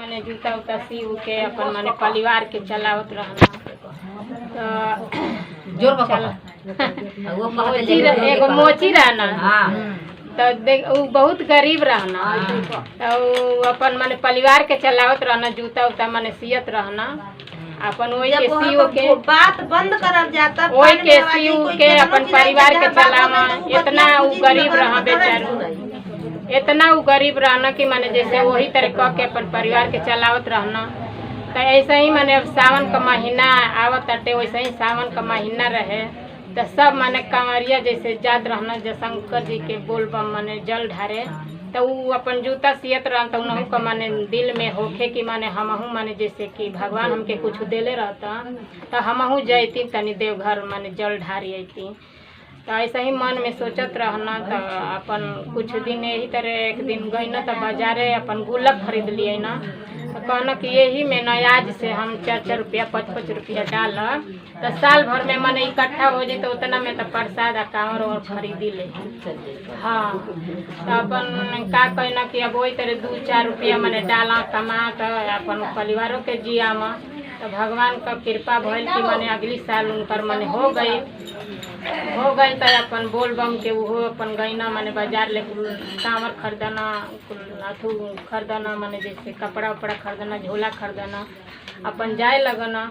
माने जूता उता सी के अपन माने परिवार के चलावत रहना। तो एगो मोची रहना तो देख उ बहुत गरीब रहना तो अपन माने परिवार के चलावत रहना, जूता उता माने सियत रहना अपन वही के सीओ के बात बंद करल जाता, वही के सीओ के अपन परिवार के चलावा। इतना उ गरीब रहा बेचारू, इतना उ गरीब रहना कि माने जैसे वही तरह कह के अपन परिवार के चलावत रहना। तो ऐसे ही माने अब सावन का महीना आवत अटे, वैसे ही सावन का महीना रहे तो सब माने कांवरिया जैसे जात रहना जो शंकर जी के बोलबम माने जल ढारे तो उ अपन जूता सियत रहा। तो उनहु का माने दिल में होखे कि माने हमहू माने जैसे कि भगवान हमके कुछ देले रहता तो हमहू जैती तनी देवघर माने जल ढारी अती। तो ऐसा ही मन में सोचत रहना। तो अपन कुछ दिन यही तरह एक दिन गई ना तो बाजारे अपन गुल्लक खरीद लिए ना। तो कहना कि यही में न आज से हम 4-4 रुपया 5-5 रुपया डाल तो साल भर में मन इकट्ठा हो जाए तो उतना में तो प्रसाद कांवर और खरीदी ले। हाँ तो अपन का कहना कि अब वही तरह 2-4 रुपया मैंने डाला कमा तो अपन परिवारों के जिया में तो भगवान का कृपा भइल कि मैंने अगली साल उनकर मैंने हो गई तो अपन बोल बम के वो अपन गईना मैंने बाजार ले कांवर खरीदना, अथू खरीदना मैंने जैसे कपड़ा उपड़ा खरीदना, झोला खरीदना अपन जाए लगना।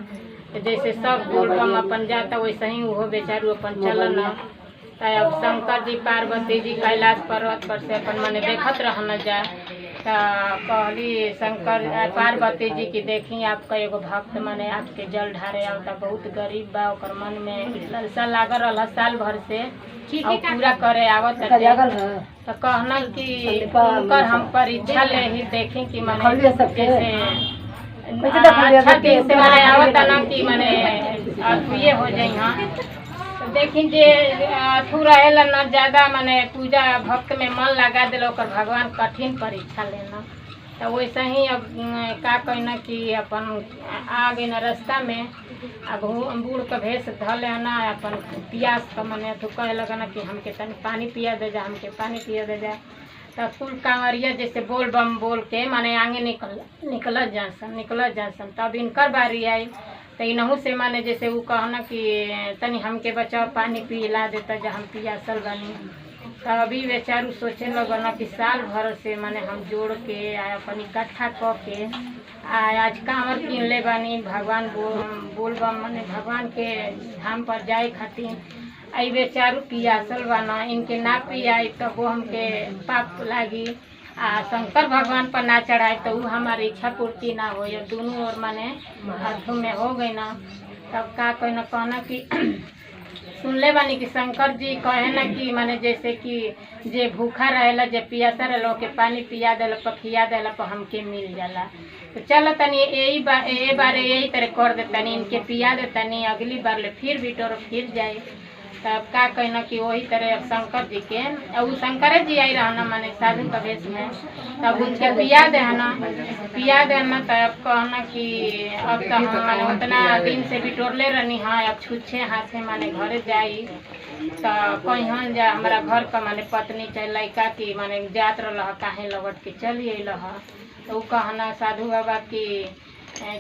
जैसे सब बोल बम अपन जाता वैसे ही वो बेचारू अपन चलना। तो अब शंकर जी पार्वती जी कैलाश पर्वत पर से अपन मैंने देखत रहना जाए। तो कहली शंकर पार्वती जी की देखी आपका एगो भक्त माने आपके जल ढारे आवता, बहुत गरीब बा, ओकर मन में लालसा लागल रहा साल भर से और पूरा करे आवत। तो कहना कि उनकर हम परीक्षा ले ही देखी कि माने जैसे अच्छा दिन से माने आवत ना कि माने ये हो जाए। हाँ तो देखी जे अथू रहेला न ज्यादा माने पूजा भक्त में मन लगा दिल ओकर भगवान कठिन परीक्षा लेना। तो वैसे ही अब का कहना कि अपन आ गई न रास्ता में अब बूढ़ का भेष धल लेना अपन प्यास का मने तो कहे लगना कि हमके तनी पानी पिया दे जा, हमके पानी पिया दे जा। तो कुल कांवरिया जैसे बोल बम बोल के माने आगे निकल जासन। तब इनकर बारी आई तो इनहू से माने जैसे वो कहना कि तनी हमके बचाओ पानी पिला देता जा, हम पियासल बनी। तो अभी बेचारू सोचे लगना कि साल भर से माने हम जोड़ के अपन इकट्ठा क के आज कांवर किन ले बानी भगवान बोल बम माने भगवान के धाम पर जाए खातिर। आई बेचारू पियासल बना, इनके ना पियाई तो वो हमके पाप लागी शंकर भगवान पर ना चढ़ाए तो वो हमारी इच्छा पूर्ति ना हो। दोनों ओर माने हाथों में हो गई ना। तब का कहना कि सुन ले बानी कि शंकर जी कहे ना कि माने जैसे कि जे भूखा रहेला जे पियासा रहेला के पानी पिया देला पर खिया देला पर हमके मिल जाला। तो चलो तनी यही बार यही तरह कर देतनी, इनके पिया देतनी, अगली बार ले फिर बिटोर फिर जाए। तब का कहना कि वही तरह अब शंकर जी के अब शंकर जी आई रहना माने साधु का वेश में तब उनके पिया देना। तब कहना कि अब तो हम माने उतना दिन से बिटोरले रहनी। हाँ अब छुच्छे हाथ से माने घर जाई तो कहीं जा हमारा घर का माने पत्नी चाहे लड़का की माने जात रहा काहे लौट के चली अल। तो कहना साधु बाबा की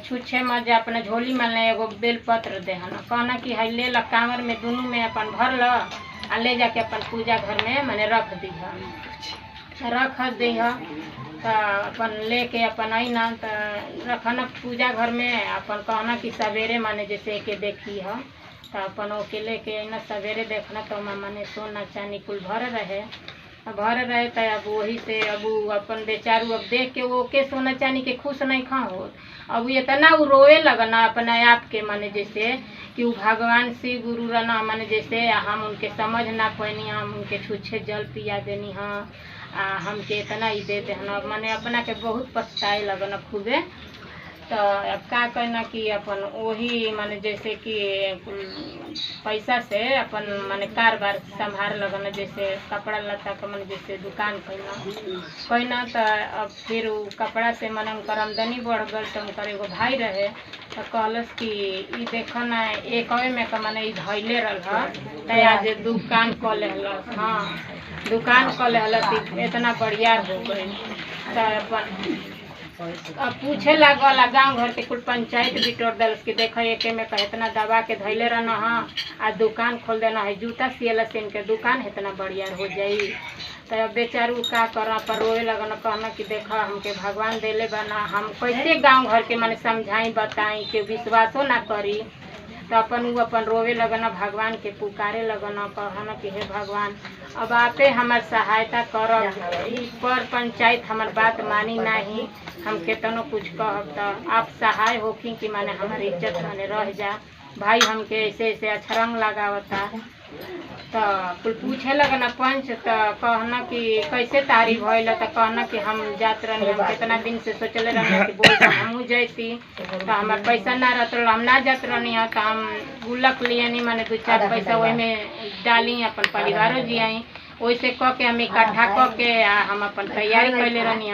छुच्छे मत जा अपने झोली में ले एगो बेलपत्र देहना। कहना कि है ले ला कांवर में दोनों में अपन भर ल आ ले जाके अपन पूजा घर में माने रख दी तो अपन लेके अपन आईना तो रखना पूजा घर में। अपन कहना कि सवेरे माने जैसे के देखी है तो अपन ओके लेके आईना सवेरे देखना तो माने सोना चांदी कुल भर रहे तो अब वही से अब अपन बेचारू अब देख के वो के सोना चांदी के खुश नहीं खा हो। अब इतना वो रोए लगना अपने आप के माने जैसे कि वो भगवान शिव गुरु रहना माने जैसे हम उनके समझ ना पैनी, हम उनके छुच्छे जल पिया देनी। हाँ हमके इतना ही दे देना माने अपना के बहुत पछताए लगना खूबे। तो अब का कहना कि अपन वही माने जैसे कि पैसा से अपन माने कारोबार संभाल लगना जैसे कपड़ा लता का माने जैसे दुकान कहना। तो अब फिर वो कपड़ा से माने उनकर आमदनी बढ़ गई। तो उनकर एगो भाई रहे तो कहलस कि ई देखो ना एक में का माने धैले रहा तो आज दुकान क लेहलस। हाँ दुकान क लेहलस इतना बढ़िया हो गई। तो अपन अब पूछे लागल गांव घर के कुल पंचायत बिटोर दल के देख एके में इतना दबा के धैले रहना हाँ आ दुकान खोल देना है जूता सियला सेन के दुकान इतना बढ़िया हो जाई। तो अब बेचारू का करा पर रोए लगन कहना कि देखा हमके भगवान देले बना हम कैसे गांव घर के माने समझाई बताई कि विश्वासो ना करी। तो अपन रोवे लगना भगवान के पुकारे लगना कहना कि हे भगवान अब आपे हमार सहायता करब। ई पर पंचायत हमार बात मानी नहीं हम केतनो कुछ कहब तो आप सहाय होखी कि माने हमार इज्जत माने रह जा। भाई हमके ऐसे ऐसे अछरंग लगावता तो कुल पूछे लगना पंच तो कहना कि कैसे तारीफ भइल तो कहना कि हम जात रहनी हम कितना दिन से सोचले रहनी कि बोल हमहू जैती तो हमार पैसा ना रहत हम ना जात रहनी तो हम गुल्लक लियनी माने 2-4 पैसा वही में डाली अपन परिवारों जी आई वैसे कह के हम इकट्ठा कह के हम अपन तैयारी कैले रहनी।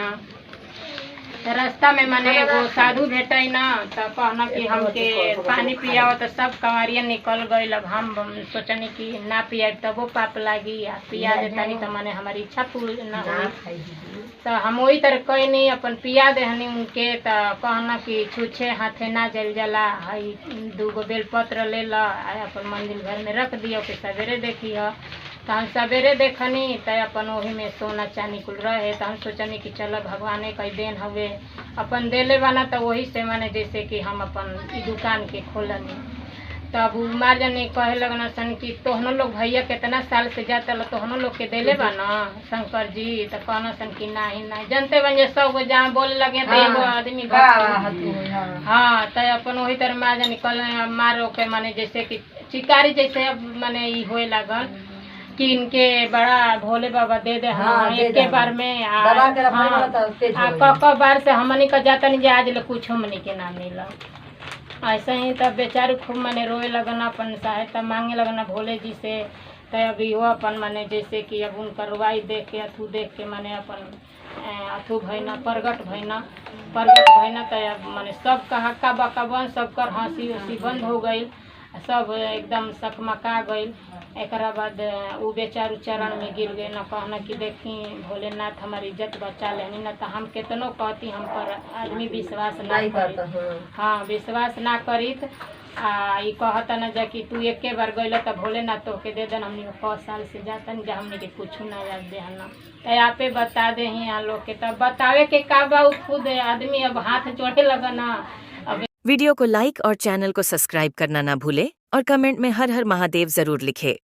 रास्ता में माने एगो साधु भेटै ना तो कहना कि हमके पानी पियाओ तो सब कंवरिया निकल गई। अब हम सोचनी कि ना पियाए तबो पाप लागी आ पिया देतानी तो माने हमारी इच्छा पूरी ना हुई। तो हम वही तरह कहनी अपन पिया देहनी उनके तो कहना कि छूछे हाथे ना जल जला हई 2 बेलपत्र ले ला अपन मंदिर घर में रख दियो कि सवेरे देखी है। तो हम सवेरे देखनी तो अपन वही में सोना चांदी कुल रहे तो हम सोचनी कि चलो भगवान का देन हवे अपन देले बना तो वही से माने जैसे कि हम अपन दुकान के खोलनी। तब मार जाने कहे लगना सन कि तोहनो लोग भैया कितना साल से जाता लो तोहनो लोग के देले बना शंकर जी तो कहना सन कि नहीं जानते बन जे सब जहाँ बोले लगे तो एगो आदमी हाँ तो अपन वही तरह मार जाने कल मारो के माने जैसे कि चिकारी जैसे अब माने ई होए लगल कि इनके बड़ा भोले बाबा दे दे हाँ एक के बार में क बार से हमनी का जाता नहीं आज ले कुछ हमनी के ना मिला। ऐसे ही तब बेचारे खूब माने रोए लगना अपन सहायता मांगे लगना भोले जी से। तो अभी वो अपन माने जैसे कि अब उनका रुआई देख के अथू देख के माने अपन अथू भैना प्रगट भैना तो अब माने सब का हक्का बक्का बन सब कर हंसी उसी बंद हो गई सब एकदम सकमका गई। एक बाद वो बेचारू चरण में गिर गए न कहना कि देखी भोलेनाथ हमारी इज्जत बचा लेनी न तो हम कितनो कहती हम पर आदमी विश्वास ना करी हाँ विश्वास ना करीत आ ई कहता न जा कि तू एक बार गइल तो भोलेनाथ तो के दे देन हमनी 100 साल से जाता नहीं जा हमनी के कुछ ना याद देहना तो आपे बता दे ही यहाँ लोग के तब बतावे के का बा खुद आदमी अब हाथ जोड़े लगना। अब वीडियो को लाइक और चैनल को सब्सक्राइब करना ना भूले और कमेंट में हर हर महादेव जरूर लिखे।